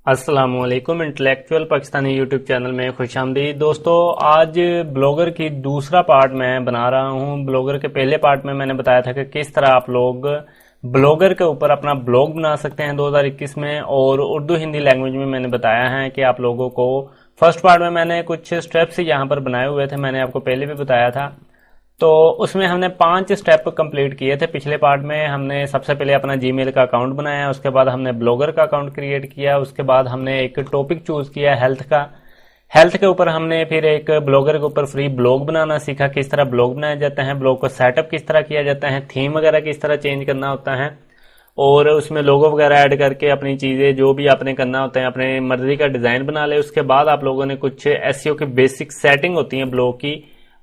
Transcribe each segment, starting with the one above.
अस्सलामुअलैकुम। Intellectual Pakistani YouTube channel में खुशामदीद। दोस्तों, आज ब्लॉगर की दूसरा पार्ट मैं बना रहा हूं। ब्लॉगर के पहले पार्ट में मैंने बताया था कि किस तरह आप लोग ब्लॉगर के ऊपर अपना ब्लॉग बना सकते हैं 2021 में, और उर्दू हिंदी लैंग्वेज में मैंने बताया है कि आप लोगों को फर्स्ट पार्ट में मैंने कुछ स्टेप्स यहाँ पर बनाए हुए थे, मैंने आपको पहले भी बताया था। तो उसमें हमने 5 स्टेप कंप्लीट किए थे। पिछले पार्ट में हमने सबसे पहले अपना जीमेल का अकाउंट बनाया, उसके बाद हमने ब्लॉगर का अकाउंट क्रिएट किया, उसके बाद हमने एक टॉपिक चूज किया हेल्थ का। हेल्थ के ऊपर हमने फिर एक ब्लॉगर के ऊपर फ्री ब्लॉग बनाना सीखा, किस तरह ब्लॉग बनाया जाता है, ब्लॉग को सेटअप किस तरह किया जाता है, थीम वगैरह किस तरह चेंज करना होता है, और उसमें लोगो वगैरह ऐड करके अपनी चीजें जो भी आपने करना होता है अपने मर्जी का डिजाइन बना ले। उसके बाद आप लोगों ने कुछ एसईओ की बेसिक सेटिंग होती है ब्लॉग की,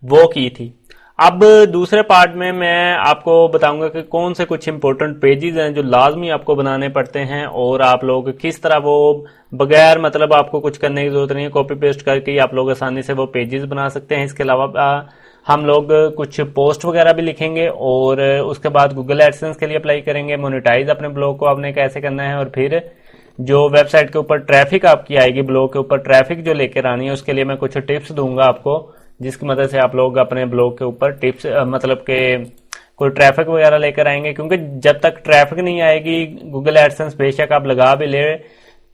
वो की थी। अब दूसरे पार्ट में मैं आपको बताऊंगा कि कौन से कुछ इंपॉर्टेंट पेजेस हैं जो लाजमी आपको बनाने पड़ते हैं, और आप लोग किस तरह वो बगैर मतलब आपको कुछ करने की जरूरत नहीं है, कॉपी पेस्ट करके आप लोग आसानी से वो पेजेस बना सकते हैं। इसके अलावा हम लोग कुछ पोस्ट वगैरह भी लिखेंगे, और उसके बाद गूगल एडसेंस के लिए अप्लाई करेंगे, मोनेटाइज अपने ब्लॉग को आपने कैसे करना है, और फिर जो वेबसाइट के ऊपर ट्रैफिक आपकी आएगी, ब्लॉग के ऊपर ट्रैफिक जो लेकर आनी है, उसके लिए मैं कुछ टिप्स दूंगा आपको, जिसकी मदद से आप लोग अपने ब्लॉग के ऊपर टिप्स मतलब के कोई ट्रैफिक वगैरह लेकर आएंगे। क्योंकि जब तक ट्रैफिक नहीं आएगी, गूगल एडसेंस बेशक आप लगा भी ले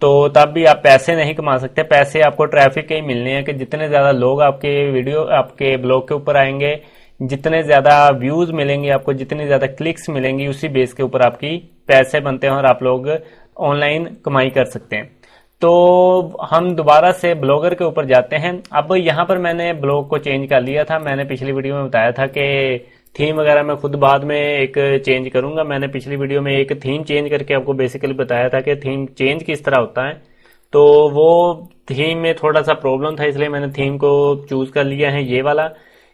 तो तब भी आप पैसे नहीं कमा सकते। पैसे आपको ट्रैफिक के ही मिलने हैं कि जितने ज्यादा लोग आपके वीडियो आपके ब्लॉग के ऊपर आएंगे, जितने ज्यादा व्यूज मिलेंगे आपको, जितनी ज्यादा क्लिक्स मिलेंगी, उसी बेस के ऊपर आपकी पैसे बनते हैं और आप लोग ऑनलाइन कमाई कर सकते हैं। तो हम दोबारा से ब्लॉगर के ऊपर जाते हैं। अब यहाँ पर मैंने ब्लॉग को चेंज कर लिया था। मैंने पिछली वीडियो में बताया था कि थीम वगैरह मैं खुद बाद में एक चेंज करूंगा। मैंने पिछली वीडियो में एक थीम चेंज करके आपको बेसिकली बताया था कि थीम चेंज किस तरह होता है। तो वो थीम में थोड़ा सा प्रॉब्लम था, इसलिए मैंने थीम को चूज कर लिया है ये वाला।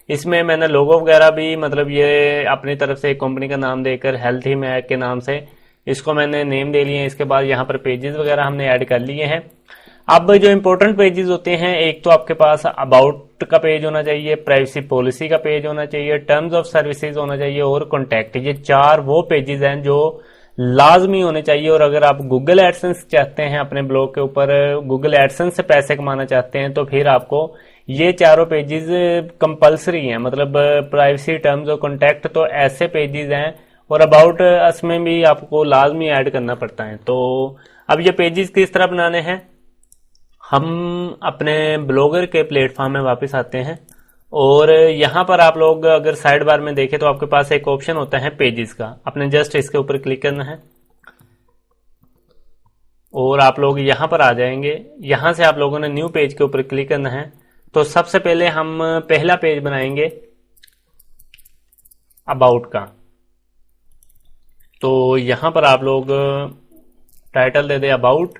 इसमें मैंने लोगो वगैरह भी मतलब ये अपनी तरफ से एक कंपनी का नाम देकर हेल्थ ही मैक के नाम से इसको मैंने नेम दे लिए हैं। इसके बाद यहाँ पर पेजेस वगैरह हमने ऐड कर लिए हैं। अब जो इंपॉर्टेंट पेजेस होते हैं, एक तो आपके पास अबाउट का पेज होना चाहिए, प्राइवेसी पॉलिसी का पेज होना चाहिए, टर्म्स ऑफ सर्विसेज होना चाहिए, और कॉन्टैक्ट। ये 4 वो पेजेस हैं जो लाजमी होने चाहिए। और अगर आप गूगल एडसेंस चाहते हैं अपने ब्लॉग के ऊपर, गूगल एडसेंस से पैसे कमाना चाहते हैं, तो फिर आपको ये चारों पेजेस कंपलसरी हैं। मतलब प्राइवेसी, टर्म्स और कॉन्टैक्ट तो ऐसे पेजेस हैं, और अबाउट अस में भी आपको लाजमी ऐड करना पड़ता है। तो अब ये पेजेस किस तरह बनाने हैं, हम अपने ब्लॉगर के प्लेटफॉर्म में वापस आते हैं, और यहाँ पर आप लोग अगर साइड बार में देखें तो आपके पास एक ऑप्शन होता है पेजेस का। आपने जस्ट इसके ऊपर क्लिक करना है और आप लोग यहाँ पर आ जाएंगे। यहाँ से आप लोगों ने न्यू पेज के ऊपर क्लिक करना है। तो सबसे पहले हम पहला पेज बनाएंगे अबाउट का। तो यहाँ पर आप लोग टाइटल दे दे अबाउट।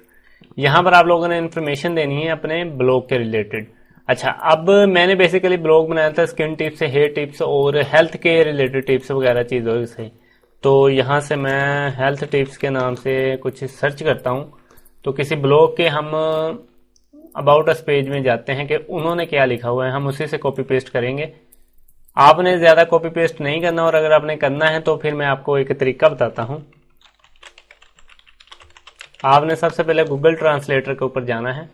यहाँ पर आप लोगों ने इन्फॉर्मेशन देनी है अपने ब्लॉग के रिलेटेड। अच्छा, अब मैंने बेसिकली ब्लॉग बनाया था स्किन टिप्स, हेयर टिप्स और हेल्थ के रिलेटेड टिप्स वगैरह चीज़ों से। तो यहाँ से मैं हेल्थ टिप्स के नाम से कुछ सर्च करता हूँ। तो किसी ब्लॉग के हम अबाउट अस पेज में जाते हैं कि उन्होंने क्या लिखा हुआ है, हम उसी से कॉपी पेस्ट करेंगे। आपने ज़्यादा कॉपी पेस्ट नहीं करना, और अगर आपने करना है तो फिर मैं आपको एक तरीका बताता हूँ। आपने सबसे पहले गूगल ट्रांसलेटर के ऊपर जाना है,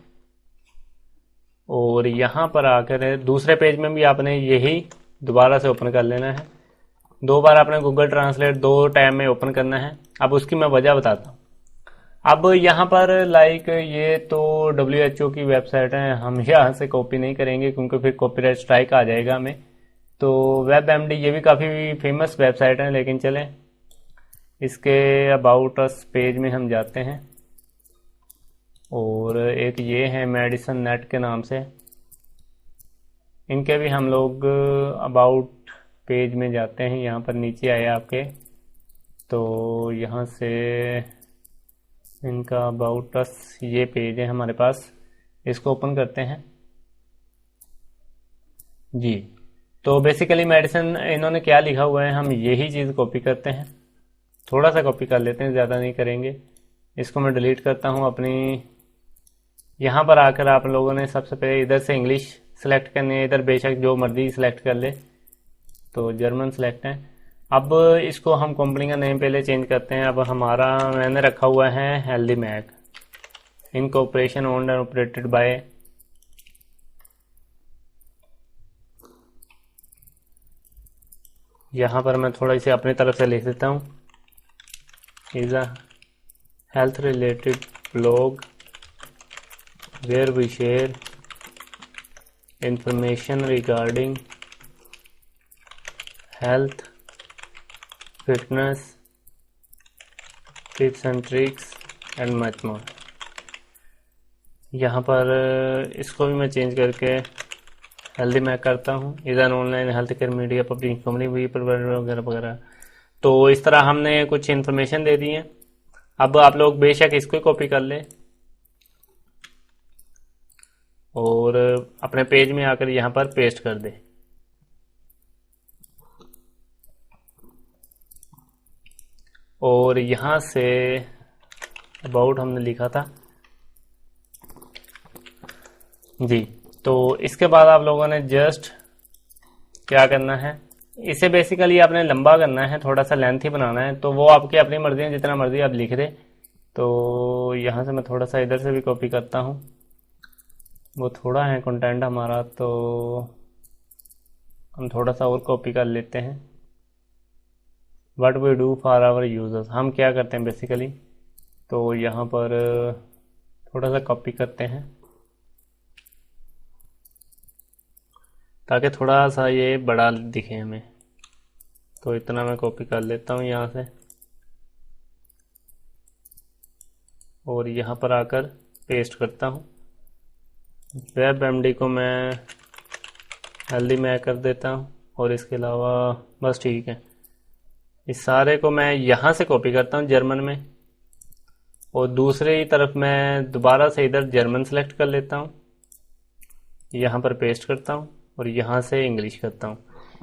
और यहाँ पर आकर दूसरे पेज में भी आपने यही दोबारा से ओपन कर लेना है। 2 बार आपने गूगल ट्रांसलेट 2 टैब में ओपन करना है। अब उसकी मैं वजह बताता हूँ। अब यहाँ पर लाइक ये तो WHO की वेबसाइट है, हम यहाँ से कॉपी नहीं करेंगे क्योंकि फिर कॉपीराइट स्ट्राइक आ जाएगा हमें। तो WebMD ये भी काफ़ी फेमस वेबसाइट है, लेकिन चलें इसके अबाउट अस पेज में हम जाते हैं। और एक ये है मेडिसन नेट के नाम से, इनके भी हम लोग अबाउट पेज में जाते हैं। यहाँ पर नीचे आया आपके, तो यहाँ से इनका अबाउट अस ये पेज है हमारे पास, इसको ओपन करते हैं जी। तो बेसिकली मेडिसिन इन्होंने क्या लिखा हुआ है, हम यही चीज़ कॉपी करते हैं। थोड़ा सा कॉपी कर लेते हैं, ज़्यादा नहीं करेंगे। इसको मैं डिलीट करता हूँ अपनी। यहाँ पर आकर आप लोगों ने सबसे पहले इधर से इंग्लिश सेलेक्ट करनी है, इधर बेशक जो मर्जी सेलेक्ट कर ले, तो जर्मन सेलेक्ट है। अब इसको हम कंपनी का नेम पहले चेंज करते हैं। अब हमारा मैंने रखा हुआ है healthy Mac, incorporation owned and operated by, यहाँ पर मैं थोड़ा इसे अपनी तरफ से लिख देता हूँ, is a health related blog where we share information regarding health, fitness, tips and tricks and much more. यहाँ पर इसको भी मैं चेंज करके हेल्दी मैक करता हूँ, is an online health care media public company वगैरह वगैरह। तो इस तरह हमने कुछ इन्फॉर्मेशन दे दी है। अब आप लोग बेशक इसको कॉपी कर लें और अपने पेज में आकर यहाँ पर पेस्ट कर दें। और यहाँ से अबाउट हमने लिखा था जी। तो इसके बाद आप लोगों ने जस्ट क्या करना है, इसे बेसिकली आपने लंबा करना है, थोड़ा सा लेंथी बनाना है, तो वो आपकी अपनी मर्जी है, जितना मर्जी आप लिख दे। तो यहाँ से मैं थोड़ा सा इधर से भी कॉपी करता हूँ, वो थोड़ा है कंटेंट हमारा, तो हम थोड़ा सा और कॉपी कर लेते हैं। What we do for our users, हम क्या करते हैं बेसिकली, तो यहाँ पर थोड़ा सा कॉपी करते हैं ताकि थोड़ा सा ये बड़ा दिखे हमें। तो इतना मैं कॉपी कर लेता हूँ यहाँ से और यहाँ पर आकर पेस्ट करता हूँ। वेब एमडी को मैं हेल्दी में कर देता हूँ और इसके अलावा बस ठीक है। इस सारे को मैं यहाँ से कॉपी करता हूँ जर्मन में, और दूसरी तरफ मैं दोबारा से इधर जर्मन सेलेक्ट कर लेता हूँ, यहाँ पर पेस्ट करता हूँ और यहाँ से इंग्लिश करता हूँ।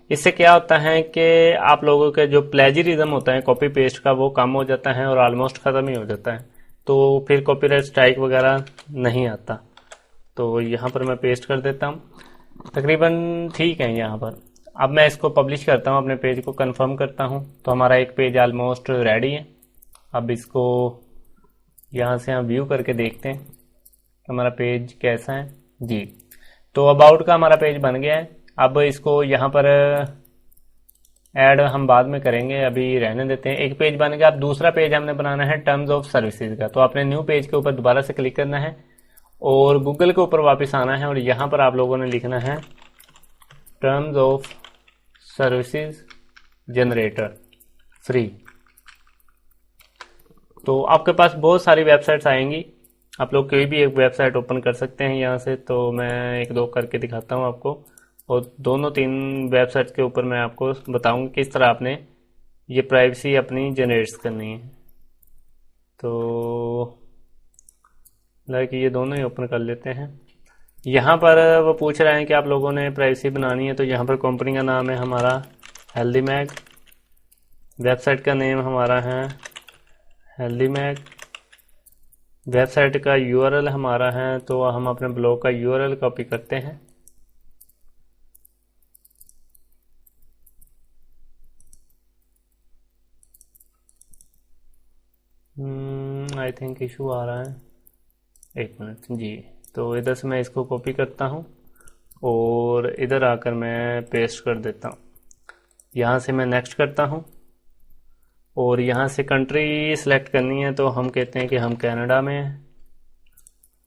इससे क्या होता है कि आप लोगों के जो प्लेजरिज्म होता है कॉपी पेस्ट का, वो कम हो जाता है और ऑलमोस्ट ख़त्म ही हो जाता है, तो फिर कॉपीराइट स्ट्राइक वगैरह नहीं आता। तो यहाँ पर मैं पेस्ट कर देता हूँ, तकरीबन ठीक है यहाँ पर। अब मैं इसको पब्लिश करता हूँ, अपने पेज को कंफर्म करता हूँ, तो हमारा एक पेज ऑलमोस्ट रेडी है। अब इसको यहाँ से हम व्यू करके देखते हैं हमारा पेज कैसा है जी। तो अबाउट का हमारा पेज बन गया है। अब इसको यहाँ पर ऐड हम बाद में करेंगे, अभी रहने देते हैं। एक पेज बन गया। अब दूसरा पेज हमने बनाना है टर्म्स ऑफ सर्विसेज का, तो आपने न्यू पेज के ऊपर दोबारा से क्लिक करना है और गूगल के ऊपर वापस आना है और यहाँ पर आप लोगों ने लिखना है terms of services generator free. तो आपके पास बहुत सारी वेबसाइट्स आएंगी, आप लोग कोई भी एक वेबसाइट ओपन कर सकते हैं यहाँ से। तो मैं एक दो करके दिखाता हूँ आपको, और दोनों तीन वेबसाइट के ऊपर मैं आपको बताऊंगा किस तरह आपने ये प्राइवेसी अपनी जनरेट करनी है। तो लाइक ये दोनों ही ओपन कर लेते हैं। यहाँ पर वो पूछ रहे हैं कि आप लोगों ने प्राइवेसी बनानी है, तो यहाँ पर कंपनी का नाम है हमारा हेल्दी मैग, वेबसाइट का नेम हमारा है हेल्दी मैग, वेबसाइट का यूआरएल हमारा है, तो हम अपने ब्लॉग का यूआरएल कॉपी करते हैं। आई थिंक इशू आ रहा है, एक मिनट जी। तो इधर से मैं इसको कॉपी करता हूँ और इधर आकर मैं पेस्ट कर देता हूँ। यहाँ से मैं नेक्स्ट करता हूँ और यहाँ से कंट्री सेलेक्ट करनी है, तो हम कहते हैं कि हम कनाडा में हैं।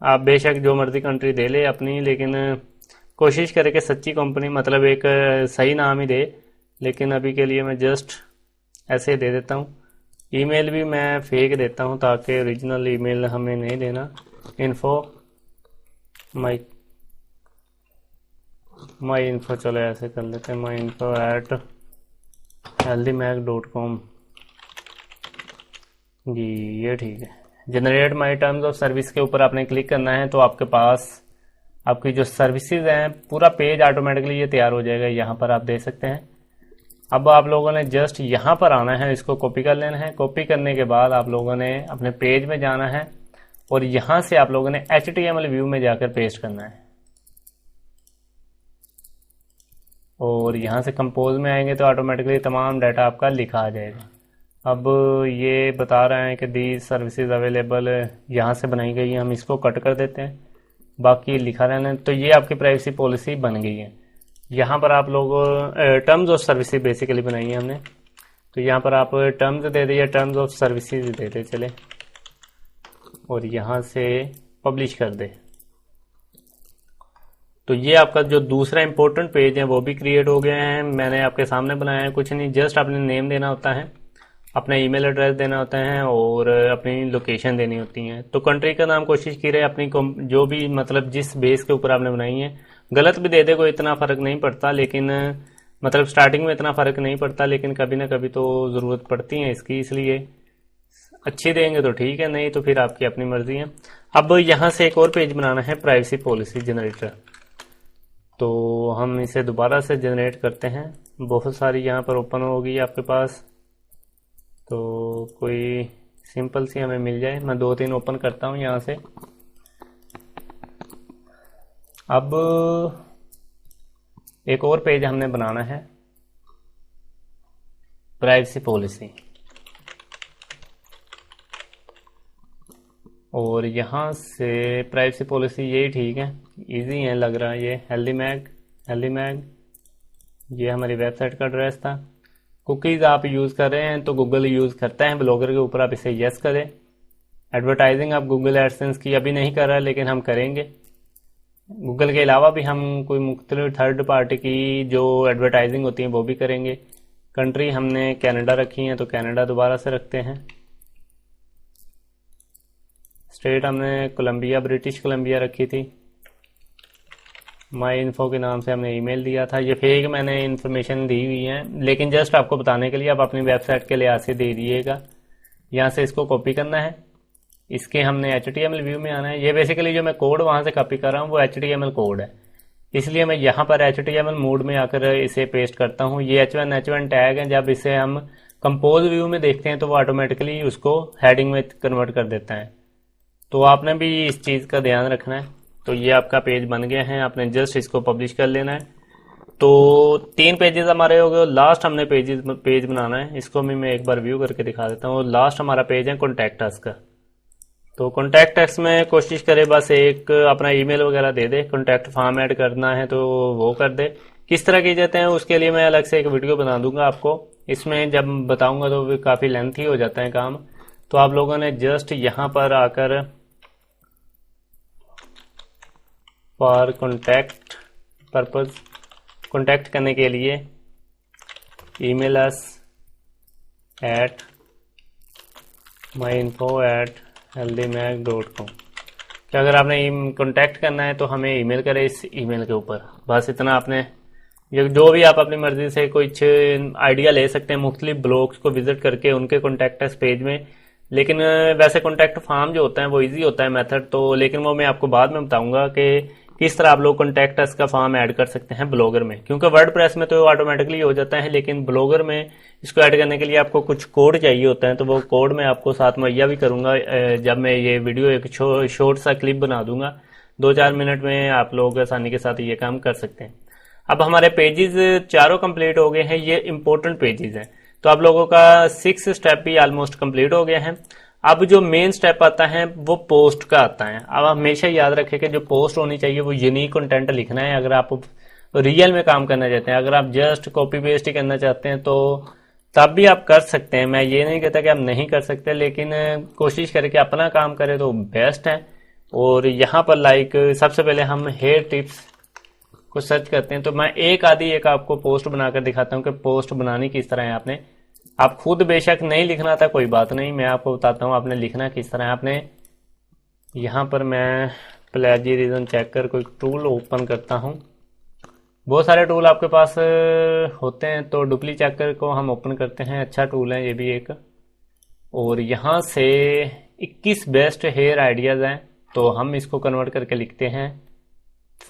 आप बेशक जो मर्जी कंट्री दे ले अपनी, लेकिन कोशिश करें कि सच्ची कंपनी, मतलब एक सही नाम ही दे। लेकिन अभी के लिए मैं जस्ट ऐसे दे देता हूँ। ईमेल भी मैं फेक देता हूँ ताकि ओरिजिनल ईमेल हमें नहीं देना। इन्फो माई इन्फो, चलो ऐसे कर लेते हैं, myinfo@healthymag.com जी, ये ठीक है। Generate my terms of service के ऊपर आपने क्लिक करना है, तो आपके पास आपकी जो सर्विसेज हैं पूरा पेज ऑटोमेटिकली ये तैयार हो जाएगा। यहाँ पर आप देख सकते हैं। अब आप लोगों ने जस्ट यहाँ पर आना है, इसको कॉपी कर लेना है। कॉपी करने के बाद आप लोगों ने अपने पेज में जाना है और यहाँ से आप लोगों ने HTML व्यू में जाकर पेस्ट करना है, और यहाँ से कंपोज में आएंगे तो ऑटोमेटिकली तमाम डाटा आपका लिखा आ जाएगा। अब ये बता रहे हैं कि दी सर्विसेज अवेलेबल यहाँ से बनाई गई है, हम इसको कट कर देते हैं, बाकी लिखा रहना। तो ये आपकी प्राइवेसी पॉलिसी बन गई है। यहाँ पर आप लोग टर्म्स ऑफ सर्विसेज बेसिकली बनाई है हमने, तो यहाँ पर आप टर्म्स दे दिए, टर्म्स ऑफ सर्विसेज दे दे चले, और यहाँ से पब्लिश कर दे। तो ये आपका जो दूसरा इंपॉर्टेंट पेज है वो भी क्रिएट हो गया है। मैंने आपके सामने बनाया है, कुछ नहीं, जस्ट आपने नेम देना होता है, अपना ईमेल एड्रेस देना होता है और अपनी लोकेशन देनी होती है। तो कंट्री का नाम कोशिश की रहे अपनी जो भी मतलब जिस बेस के ऊपर आपने बनाई है, गलत भी दे दे कोई इतना फर्क नहीं पड़ता, लेकिन मतलब स्टार्टिंग में इतना फर्क नहीं पड़ता, लेकिन कभी ना कभी तो ज़रूरत पड़ती है इसकी, इसलिए अच्छी देंगे तो ठीक है, नहीं तो फिर आपकी अपनी मर्जी है। अब यहाँ से एक और पेज बनाना है, प्राइवेसी पॉलिसी जनरेटर। तो हम इसे दोबारा से जनरेट करते हैं, बहुत सारी यहाँ पर ओपन होगी आपके पास, तो कोई सिंपल सी हमें मिल जाए। मैं 2-3 ओपन करता हूँ यहाँ से। अब एक और पेज हमने बनाना है, प्राइवेसी पॉलिसी, और यहाँ से प्राइवेसी पॉलिसी यही ठीक है, इजी है लग रहा है ये। हेल्दी मैग ये हमारी वेबसाइट का एड्रेस था। कुकीज़ आप यूज़ कर रहे हैं तो गूगल यूज़ करता है ब्लॉगर के ऊपर, आप इसे यस करें। एडवर्टाइजिंग आप गूगल एडसेंस की अभी नहीं कर रहा, लेकिन हम करेंगे। गूगल के अलावा भी हम कोई मुख्तलिफ थर्ड पार्टी की जो एडवर्टाइजिंग होती है वो भी करेंगे। कंट्री हमने कनाडा रखी है, तो कनाडा दोबारा से रखते हैं। स्टेट हमने कोलंबिया, ब्रिटिश कोलंबिया रखी थी। माई इन्फो के नाम से हमने ईमेल दिया था। ये फेक मैंने इन्फॉर्मेशन दी हुई है, लेकिन जस्ट आपको बताने के लिए आप अपनी वेबसाइट के लिहाज से दे दीजिएगा। यहाँ से इसको कॉपी करना है, इसके हमने HTML व्यू में आना है। ये बेसिकली जो मैं कोड वहाँ से कॉपी कर रहा हूँ वो HTML कोड है, इसलिए मैं यहाँ पर HTML मोड में आकर इसे पेस्ट करता हूँ। ये H1 टैग है, जब इसे हम कंपोज व्यू में देखते हैं तो वो ऑटोमेटिकली उसको हेडिंग में कन्वर्ट कर देता है। तो आपने भी इस चीज़ का ध्यान रखना है। तो ये आपका पेज बन गया है, आपने जस्ट इसको पब्लिश कर लेना है। तो 3 पेजेस हमारे हो गए। लास्ट हमने पेज बनाना है, इसको भी मैं एक बार व्यू करके दिखा देता हूँ। लास्ट हमारा पेज है कॉन्टैक्ट अस का। तो कॉन्टैक्ट अस में कोशिश करे बस एक अपना ईमेल वगैरह दे दे, कॉन्टैक्ट फॉर्म ऐड करना है तो वो कर दे। किस तरह किए जाते हैं उसके लिए मैं अलग से एक वीडियो बना दूंगा आपको, इसमें जब बताऊंगा तो भी काफ़ी लेंथी हो जाता है काम। तो आप लोगों ने जस्ट यहाँ पर आकर फॉर कॉन्टैक्ट पर्पज, कॉन्टैक्ट करने के लिए email us at myinfo@healthymag.com। तो अगर आपने कॉन्टैक्ट करना है तो हमें ईमेल करें इस ईमेल के ऊपर, बस इतना। आपने ये जो भी आप अपनी मर्जी से कुछ आइडिया ले सकते हैं मुख्तलिफ ब्लॉग्स को विजिट करके उनके कॉन्टैक्ट अस पेज में। लेकिन वैसे कॉन्टैक्ट फॉर्म जो होता है वो इजी होता है मेथड, तो लेकिन वो मैं आपको बाद में बताऊंगा कि किस तरह आप लोग कॉन्टैक्ट अस का फॉर्म ऐड कर सकते हैं ब्लॉगर में, क्योंकि वर्डप्रेस में तो ऑटोमेटिकली हो जाता है, लेकिन ब्लॉगर में इसको ऐड करने के लिए आपको कुछ कोड चाहिए होता है। तो वो कोड मैं आपको साथ मुहैया भी करूंगा जब मैं ये वीडियो एक शॉर्ट सा क्लिप बना दूंगा। 2-4 मिनट में आप लोग आसानी के साथ ये काम कर सकते हैं। अब हमारे पेजेस चारों कंप्लीट हो गए हैं, ये इंपॉर्टेंट पेजेस हैं। तो आप लोगों का 6 स्टेप भी ऑलमोस्ट कंप्लीट हो गया है। अब जो मेन स्टेप आता है वो पोस्ट का आता है। अब हमेशा याद रखें कि जो पोस्ट होनी चाहिए वो यूनिक कंटेंट लिखना है। अगर आप रियल में काम करना चाहते हैं, अगर आप जस्ट कॉपी पेस्ट ही करना चाहते हैं तो तब भी आप कर सकते हैं, मैं ये नहीं कहता कि आप नहीं कर सकते, लेकिन कोशिश करें कि अपना काम करें तो बेस्ट है। और यहाँ पर सबसे पहले हम हेयर टिप्स को सर्च करते हैं, तो मैं एक आपको पोस्ट बनाकर दिखाता हूँ कि पोस्ट बनानी किस तरह है। आपने आप खुद बेशक नहीं लिखना था, कोई बात नहीं, मैं आपको बताता हूँ आपने लिखना किस तरह है। आपने यहाँ पर मैं प्लेजरिज्म चेक कर कोई टूल ओपन करता हूँ। बहुत सारे टूल आपके पास होते हैं, तो डुप्ली चेकर को हम ओपन करते हैं, अच्छा टूल है ये भी एक। और यहाँ से 21 बेस्ट हेयर आइडियाज़ हैं, तो हम इसको कन्वर्ट करके लिखते हैं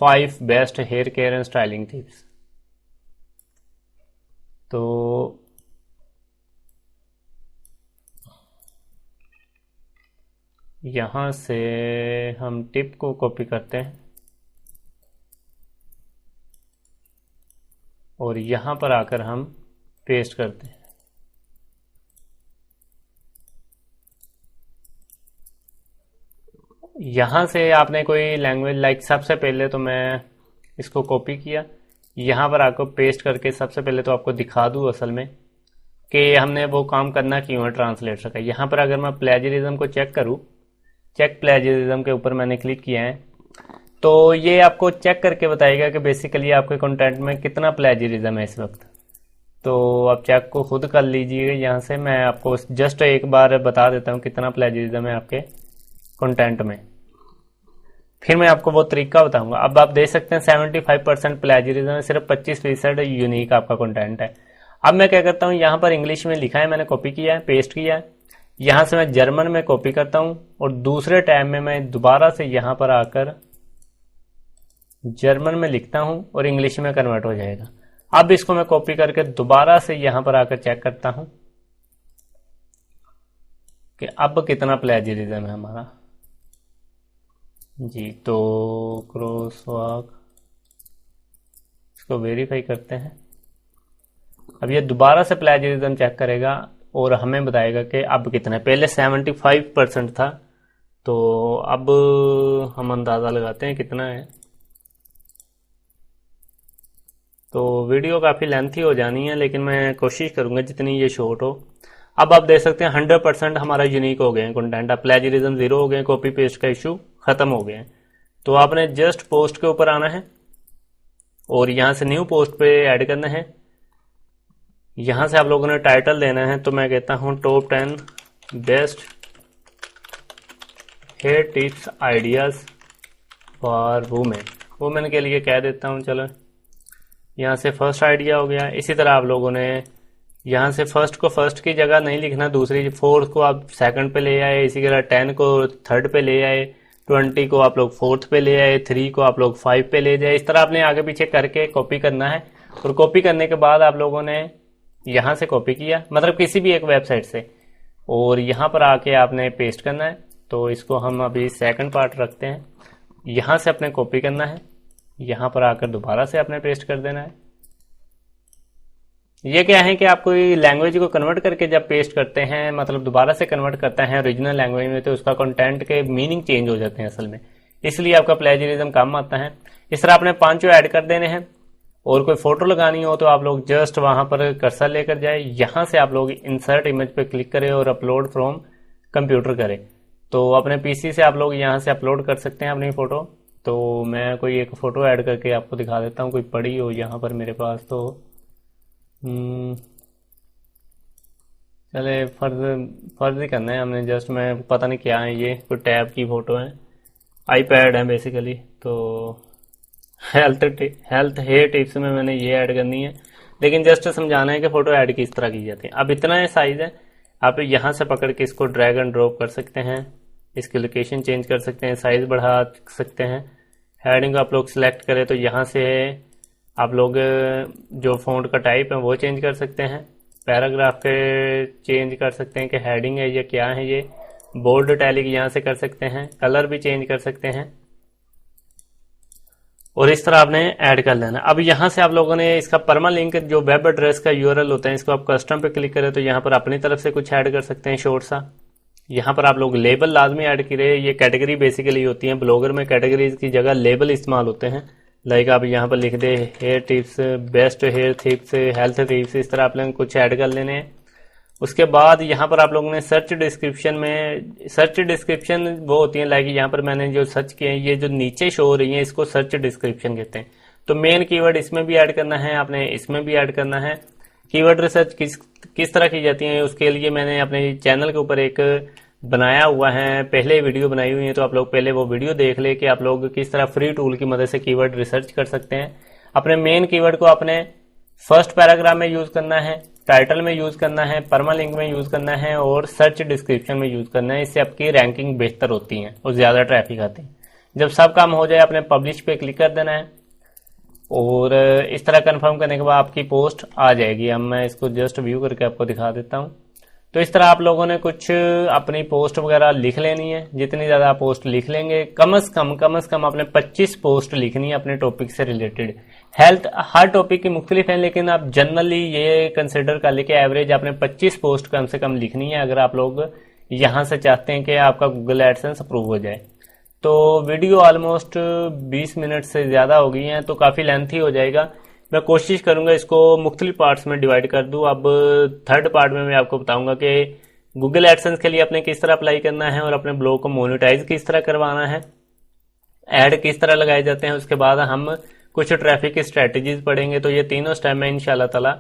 5 best hair care and styling tips. तो यहाँ से हम टिप को कॉपी करते हैं और यहाँ पर आकर हम पेस्ट करते हैं। यहाँ से आपने कोई लैंग्वेज लाइक सबसे पहले तो मैं इसको कॉपी किया, यहाँ पर आपको पेस्ट करके सबसे पहले तो आपको दिखा दूँ असल में कि हमने वो काम करना क्यों है ट्रांसलेटर का। यहाँ पर अगर मैं प्लेजरिज्म को चेक करूँ, चेक प्लेजरिज्म के ऊपर मैंने क्लिक किया है, तो ये आपको चेक करके बताएगा कि बेसिकली आपके कंटेंट में कितना प्लेजरिज्म है इस वक्त। तो आप चेक को खुद कर लीजिए। यहाँ से मैं आपको जस्ट एक बार बता देता हूँ कितना प्लेजरिज्म है आपके कंटेंट में, फिर मैं आपको वो तरीका बताऊंगा। अब आप देख सकते हैं 75% प्लेजरिज्म है, सिर्फ 25% यूनिक आपका कंटेंट है। अब मैं क्या करता हूँ, यहाँ पर इंग्लिश में लिखा है, मैंने कॉपी किया है, पेस्ट किया है। यहाँ से मैं जर्मन में कॉपी करता हूँ और दूसरे टैब में मैं दोबारा से यहाँ पर आकर जर्मन में लिखता हूँ और इंग्लिश में कन्वर्ट हो जाएगा। अब इसको मैं कॉपी करके दोबारा से यहाँ पर आकर चेक करता हूँ कि अब कितना प्लेजरिज्म है हमारा जी। तो क्रॉसवॉक इसको वेरीफाई करते हैं। अब ये दोबारा से प्लेजरिज्म चेक करेगा और हमें बताएगा कि अब कितना है। पहले 75% था, तो अब हम अंदाज़ा लगाते हैं कितना है। तो वीडियो काफ़ी लेंथी हो जानी है, लेकिन मैं कोशिश करूंगा जितनी ये शॉर्ट हो। अब आप देख सकते हैं 100% हमारा यूनिक हो गए हैं कंटेंट। अब प्लेजरिज्म 0 हो गए, कॉपी पेस्ट का इशू खत्म हो गए हैं। तो आपने जस्ट पोस्ट के ऊपर आना है और यहाँ से न्यू पोस्ट पे ऐड करना है। यहाँ से आप लोगों ने टाइटल देना है, तो मैं कहता हूँ top 10 best hair tips ideas for women. Women के लिए कह देता हूँ। चलो यहाँ से फर्स्ट आइडिया हो गया। इसी तरह आप लोगों ने यहाँ से फर्स्ट को फर्स्ट की जगह नहीं लिखना, दूसरी फोर्थ को आप सेकंड पे ले आए, इसी तरह 10 को थर्ड पे ले आए, 20 को आप लोग फोर्थ पे ले आए, 3 को आप लोग 5 पे ले जाए। इस तरह आपने आगे पीछे करके कॉपी करना है। और कॉपी करने के बाद आप लोगों ने यहाँ से कॉपी किया, मतलब किसी भी एक वेबसाइट से, और यहाँ पर आके आपने पेस्ट करना है। तो इसको हम अभी सेकंड पार्ट रखते हैं। यहाँ से अपने कॉपी करना है, यहाँ पर आकर दोबारा से आपने पेस्ट कर देना है। ये क्या है कि आप कोई लैंग्वेज को कन्वर्ट करके जब पेस्ट करते हैं, मतलब दोबारा से कन्वर्ट करते हैं ओरिजिनल लैंग्वेज में, तो उसका कंटेंट के मीनिंग चेंज हो जाते हैं असल में, इसलिए आपका प्लेजरिज्म काम आता है। इस तरह आपने 5 ऐड कर देने हैं। और कोई फोटो लगानी हो तो आप लोग जस्ट वहां पर कर्सर लेकर जाए, यहाँ से आप लोग इंसर्ट इमेज पे क्लिक करें और अपलोड फ्रॉम कंप्यूटर करें। तो अपने पीसी से आप लोग यहाँ से अपलोड कर सकते हैं अपनी फोटो। तो मैं कोई एक फोटो ऐड करके आपको दिखा देता हूँ, कोई पड़ी हो यहाँ पर मेरे पास। तो चले फर्ज ही करना है हमने। जस्ट मैं पता नहीं क्या है, ये कोई टैब की फोटो है, आईपैड है बेसिकली। तो हेल्थ हेयर टिप्स में मैंने ये ऐड करनी है, लेकिन जस्ट समझाना है कि फोटो ऐड किस तरह की जाती है। अब इतना है साइज है, आप यहाँ से पकड़ के इसको ड्रैग एंड ड्रॉप कर सकते हैं, इसकी लोकेशन चेंज कर सकते हैं, साइज बढ़ा सकते हैं। हेडिंग आप लोग सिलेक्ट करें तो यहाँ से आप लोग जो फॉन्ट का टाइप है वो चेंज कर सकते हैं, पैराग्राफ के चेंज कर सकते हैं कि हेडिंग है या क्या है। ये बोल्ड इटैलिक यहाँ से कर सकते हैं, कलर भी चेंज कर सकते हैं, और इस तरह आपने ऐड कर लेना। अब यहाँ से आप लोगों ने इसका परमा लिंक जो वेब एड्रेस का यूआरएल होता है, इसको आप कस्टम पे क्लिक करें तो यहाँ पर अपनी तरफ से कुछ ऐड कर सकते हैं शॉर्ट सा। यहाँ पर आप लोग लेबल लाजमी ऐड करें। ये कैटेगरी बेसिकली होती है, ब्लॉगर में कैटेगरीज की जगह लेबल इस्तेमाल होते हैं। लाइक आप यहाँ पर लिख दे hair tips, best hair tips, health tips, इस तरह आप लोग कुछ ऐड कर लेने हैं। उसके बाद यहाँ पर आप लोगों ने सर्च डिस्क्रिप्शन में, सर्च डिस्क्रिप्शन वो होती है लाइक यहाँ पर मैंने जो सर्च किए हैं, ये जो नीचे शो हो रही है इसको सर्च डिस्क्रिप्शन कहते हैं। तो मेन कीवर्ड इसमें भी ऐड करना है आपने, इसमें भी ऐड करना है। कीवर्ड रिसर्च किस तरह की जाती है उसके लिए मैंने अपने चैनल के ऊपर एक बनाया हुआ है, पहले वीडियो बनाई हुई है, तो आप लोग पहले वो वीडियो देख ले कि आप लोग किस तरह फ्री टूल की मदद से कीवर्ड रिसर्च कर सकते हैं। अपने मेन कीवर्ड को आपने फर्स्ट पैराग्राफ में यूज करना है, टाइटल में यूज करना है, परमा लिंक में यूज करना है और सर्च डिस्क्रिप्शन में यूज करना है। इससे आपकी रैंकिंग बेहतर होती है और ज्यादा ट्रैफिक आती है। जब सब काम हो जाए अपने पब्लिश पे क्लिक कर देना है और इस तरह कंफर्म करने के बाद आपकी पोस्ट आ जाएगी। अब मैं इसको जस्ट व्यू करके आपको दिखा देता हूँ। तो इस तरह आप लोगों ने कुछ अपनी पोस्ट वगैरह लिख लेनी है। जितनी ज्यादा आप पोस्ट लिख लेंगे, कम से कम आपने 25 पोस्ट लिखनी है अपने टॉपिक से रिलेटेड। हेल्थ हर टॉपिक की मुख्तलिफ है, लेकिन आप जनरली ये कंसिडर कर ले कि एवरेज आपने 25 पोस्ट कम से कम लिखनी है अगर आप लोग यहाँ से चाहते हैं कि आपका गूगल एडसेंस अप्रूव हो जाए। तो वीडियो ऑलमोस्ट 20 मिनट से ज़्यादा हो गई है, तो काफ़ी लेंथी हो जाएगा। मैं कोशिश करूंगा इसको मुख्तलिफ पार्ट्स में डिवाइड कर दूं। अब थर्ड पार्ट में मैं आपको बताऊंगा कि गूगल एडसेंस के लिए आपने किस तरह अप्लाई करना है और अपने ब्लॉग को मोनेटाइज किस तरह करवाना है, ऐड किस तरह लगाए जाते हैं। उसके बाद हम कुछ ट्रैफिक की स्ट्रेटजीज पढ़ेंगे। तो ये तीनों स्टेप में इंशाल्लाह ताला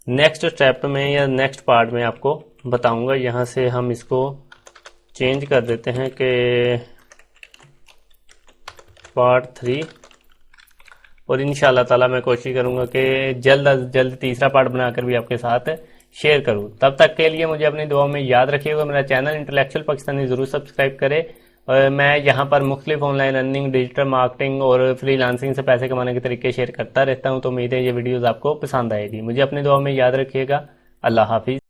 नेक्स्ट स्टेप में या नेक्स्ट पार्ट में आपको बताऊंगा। यहाँ से हम इसको चेंज कर देते हैं कि पार्ट 3, और इंशाल्लाह ताला मैं कोशिश करूंगा कि जल्द अज जल्द तीसरा पार्ट बनाकर भी आपके साथ शेयर करूं। तब तक के लिए मुझे अपनी दुआ में याद रखिएगा। मेरा चैनल इंटेलेक्चुअल पाकिस्तानी जरूर सब्सक्राइब करें। और मैं यहाँ पर मुख्तलिफ ऑनलाइन अर्निंग, डिजिटल मार्केटिंग और फ्रीलांसिंग से पैसे कमाने के तरीके शेयर करता रहता हूँ। तो उम्मीद है ये वीडियोस आपको पसंद आएगी। मुझे अपनी दुआ में याद रखिएगा। अल्लाह हाफिज।